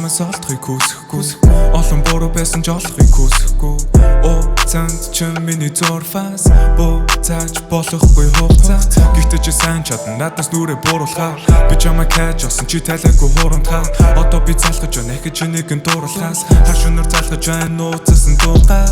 чамаас олдохыг хүсэхгүй олон буруу байсан ч олохыг хүсэхгүй цанд ч миний зурфаас зааж болохгүй хугацаа гэхдээ чи сайн чадна надаас нүрээ буруулахаар би чамаа кэж олсон чи тайлаагүй хурамтахаар одоо би залхаж байна эхэ чи нэгэн дурлахаас хашунаар залхаж байна нууцсан дуугаа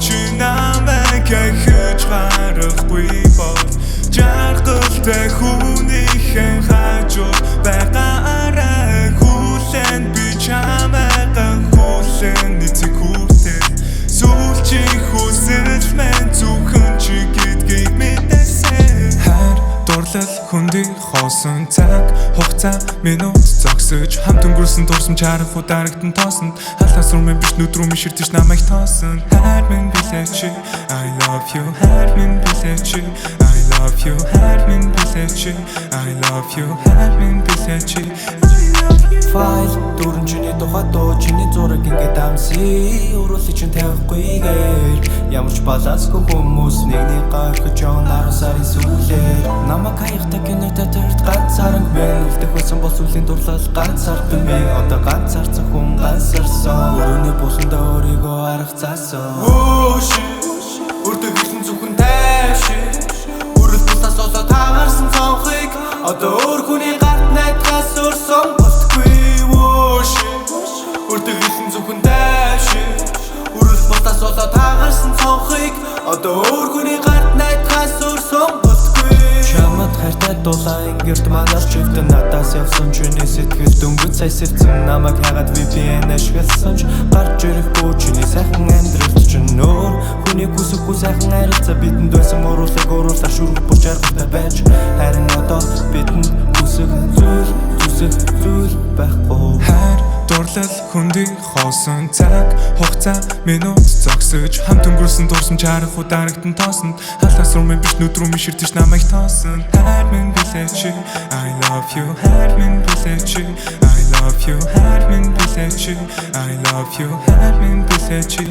чи намайг хийж гарахгүй бол жаргалтай хүнийхэн хажуу байгаарай хүлэн би чамайгаа хүлэн эцэг хүртэл сүүлчи хүсэл мэн зүхэн чи гэдгийг мэдээсэй хайр дурлал хүндий хоосон цаг хугацаа минут зогсож хамт өнгөрсөн дурсам чарах ударагдан тоосонд халаас руу мэн биш нүд рүү миширдэж намайг тоосон хайр минь билээ чи I love you хайр минь билээ чи I love you хайр минь билээ чи I love you хайр минь билээ чи Файл дөрөн чиний тухай дуу чиний зураг ингээд амси өрөөлөй чин тавихгүйгээр ямар ч балансгүй хүмүүс нэгнийг гойхож явна 10 сарын сүүлээр намайг хаягтай кинотой төрд ганцаараа мэн үлдэх байсан бол сүлийн дурлал ганцаард би одоо ганцаарцсан хүн ганцаарсан өрөөний буландаа өөрийгөө арах цаасан өртөг хэлсэн зүхэн тайши өрөөл тусаас олоо таарсан цонхыг одоо өөр хүний гарт найдгаас өрсөн Өртөг хэлсэн зүхэн тайши Үрэл бутаас олоо таарсан цонхыг одоо өөр хүний гарт найдгаас өрсөн болтгүй Чамд хайртай дулаа ингэрд манар чивтэн надаас явсан чиний сэтгэл дөнгөж сая сэрцэн намайг хагаад VPN ашигласан ч гарч ирэхгүй чиний сайхан амьдралт чинь өөр хүний хүсэхгүй сайхан харилцаа бидэнд байсан уруулаар шүргэх бүр жаргалтай байж харин одоо бидэнд хүсэх зүйл байхгүй хайр дурлал хүндий хоосон цаг хугацаа минут зогсож хамт өнгөрсөн дурсам чарах ударагдан тоосонд халаас руу мэн биш нүд рүү миширдэж намайг тоосон хайр минь билээ чи I love you хайр минь билээ чи I love you хайр минь билээ чи I love you хайр минь билээ чи